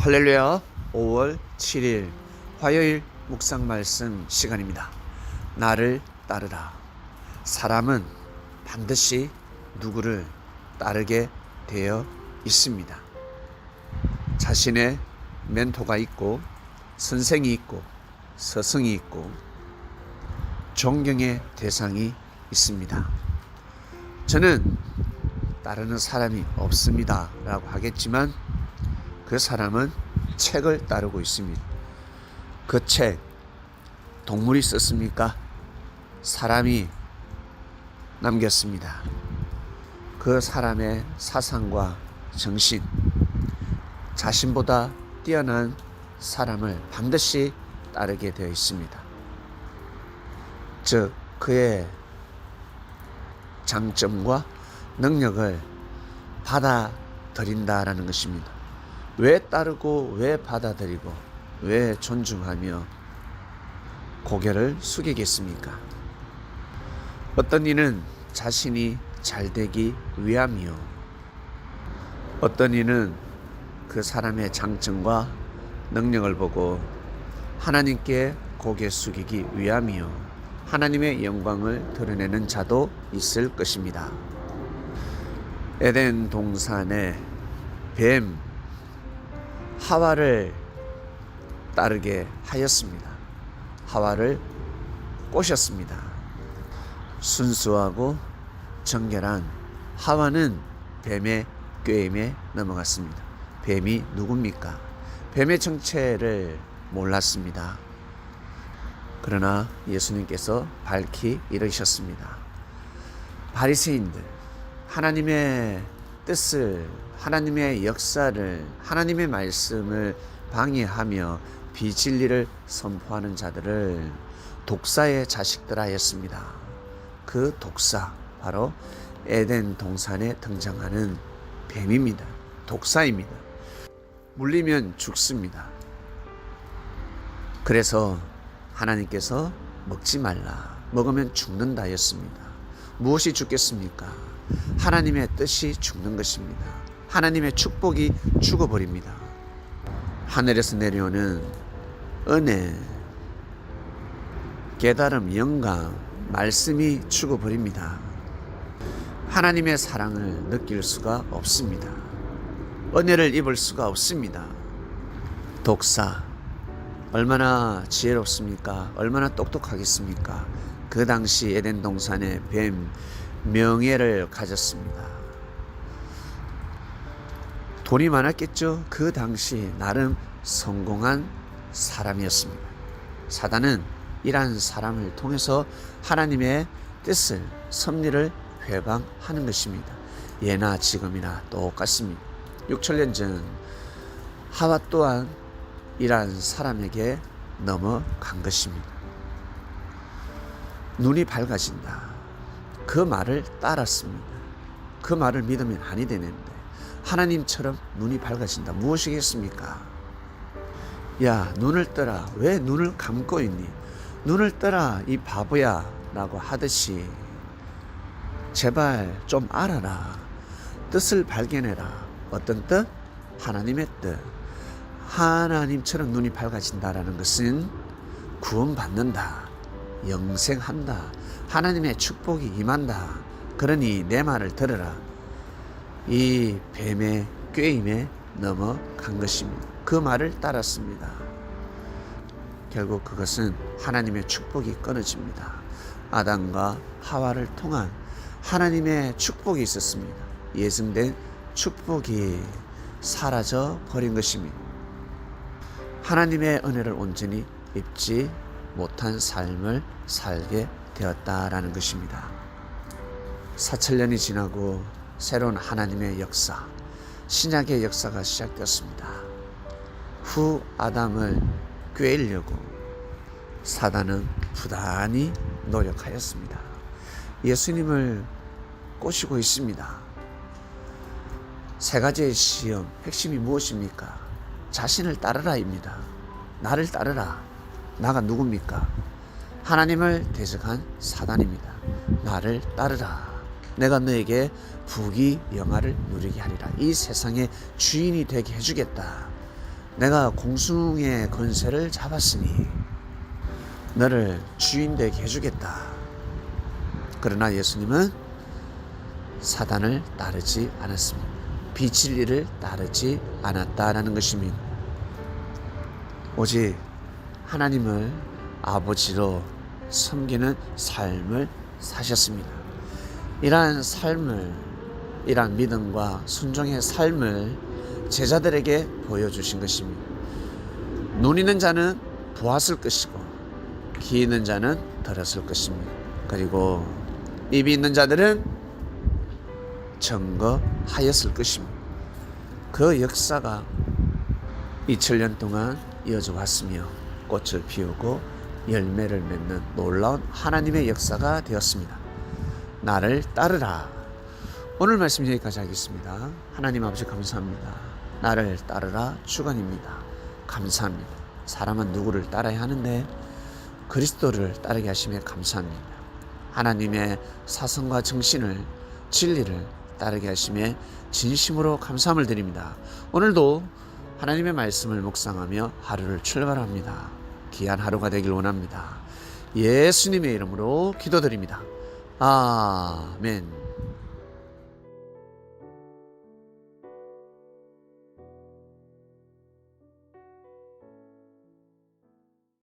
할렐루야. 5월 7일 화요일 묵상 말씀 시간입니다. 나를 따르라. 사람은 반드시 누구를 따르게 되어 있습니다. 자신의 멘토가 있고 선생이 있고 스승이 있고 존경의 대상이 있습니다. 저는 따르는 사람이 없습니다 라고 하겠지만 그 사람은 책을 따르고 있습니다. 그 책, 동물이 썼습니까? 사람이 남겼습니다. 그 사람의 사상과 정신, 자신보다 뛰어난 사람을 반드시 따르게 되어 있습니다. 즉, 그의 장점과 능력을 받아들인다라는 것입니다. 왜 따르고 왜 받아들이고 왜 존중하며 고개를 숙이겠습니까? 어떤 이는 자신이 잘되기 위함이요, 어떤 이는 그 사람의 장점과 능력을 보고 하나님께 고개 숙이기 위함이요, 하나님의 영광을 드러내는 자도 있을 것입니다. 에덴 동산에 뱀 하와를 따르게 하였습니다. 하와를 꼬셨습니다. 순수하고 정결한 하와는 뱀의 꾀임에 넘어갔습니다. 뱀이 누굽니까? 뱀의 정체를 몰랐습니다. 그러나 예수님께서 밝히 이르셨습니다. 바리새인들, 하나님의 뜻을, 하나님의 역사를, 하나님의 말씀을 방해하며 비진리를 선포하는 자들을 독사의 자식들 하였습니다. 그 독사, 바로 에덴 동산에 등장하는 뱀입니다. 독사입니다. 물리면 죽습니다. 그래서 하나님께서 먹지 말라, 먹으면 죽는다 하였습니다. 무엇이 죽겠습니까? 하나님의 뜻이 죽는 것입니다. 하나님의 축복이 죽어버립니다. 하늘에서 내려오는 은혜, 깨달음, 영감, 말씀이 죽어버립니다. 하나님의 사랑을 느낄 수가 없습니다. 은혜를 입을 수가 없습니다. 독사, 얼마나 지혜롭습니까? 얼마나 똑똑하겠습니까? 그 당시 에덴 동산의 뱀, 명예를 가졌습니다. 돈이 많았겠죠. 그 당시 나름 성공한 사람이었습니다. 사단은 이러한 사람을 통해서 하나님의 뜻을, 섭리를 회방하는 것입니다. 예나 지금이나 똑같습니다. 6천년 전 하와 또한 이러한 사람에게 넘어간 것입니다. 눈이 밝아진다. 그 말을 따랐습니다. 그 말을 믿으면 아니 되는데 하나님처럼 눈이 밝아진다. 무엇이겠습니까? 야, 눈을 떠라. 왜 눈을 감고 있니? 눈을 떠라, 이 바보야 라고 하듯이 제발 좀 알아라. 뜻을 발견해라. 어떤 뜻? 하나님의 뜻. 하나님처럼 눈이 밝아진다라는 것은 구원받는다, 영생한다, 하나님의 축복이 임한다. 그러니 내 말을 들으라. 이 뱀의 꾀임에 넘어간 것입니다. 그 말을 따랐습니다. 결국 그것은 하나님의 축복이 끊어집니다. 아담과 하와를 통한 하나님의 축복이 있었습니다. 예정된 축복이 사라져 버린 것입니다. 하나님의 은혜를 온전히 입지 못한 삶을 살게 되었다라는 것입니다. 4,000년이 지나고 새로운 하나님의 역사, 신약의 역사가 시작되었습니다. 후 아담을 꾀려고 사단은 부단히 노력하였습니다. 예수님을 꼬시고 있습니다. 세 가지의 시험, 핵심이 무엇입니까? 자신을 따르라입니다. 나를 따르라. 나가 누굽니까? 하나님을 대적한 사단입니다. 나를 따르라. 내가 너에게 부귀 영화를 누리게 하리라. 이 세상의 주인이 되게 해주겠다. 내가 공중의 권세를 잡았으니 너를 주인 되게 해주겠다. 그러나 예수님은 사단을 따르지 않았습니다. 비진리를 따르지 않았다라는 것입니다. 오직 하나님을 아버지로 섬기는 삶을 사셨습니다. 이러한 삶을, 이러한 믿음과 순종의 삶을 제자들에게 보여주신 것입니다. 눈 있는 자는 보았을 것이고 귀 있는 자는 들었을 것입니다. 그리고 입이 있는 자들은 증거하였을 것입니다. 그 역사가 2000년 동안 이어져 왔으며 꽃을 피우고 열매를 맺는 놀라운 하나님의 역사가 되었습니다. 나를 따르라. 오늘 말씀 여기까지 하겠습니다. 하나님 아버지 감사합니다. 나를 따르라 주간입니다. 감사합니다. 사람은 누구를 따라야 하는데 그리스도를 따르게 하심에 감사합니다. 하나님의 사성과 정신을, 진리를 따르게 하심에 진심으로 감사함을 드립니다. 오늘도 하나님의 말씀을 묵상하며 하루를 출발합니다. 귀한 하루가 되길 원합니다. 예수님의 이름으로 기도드립니다. 아멘.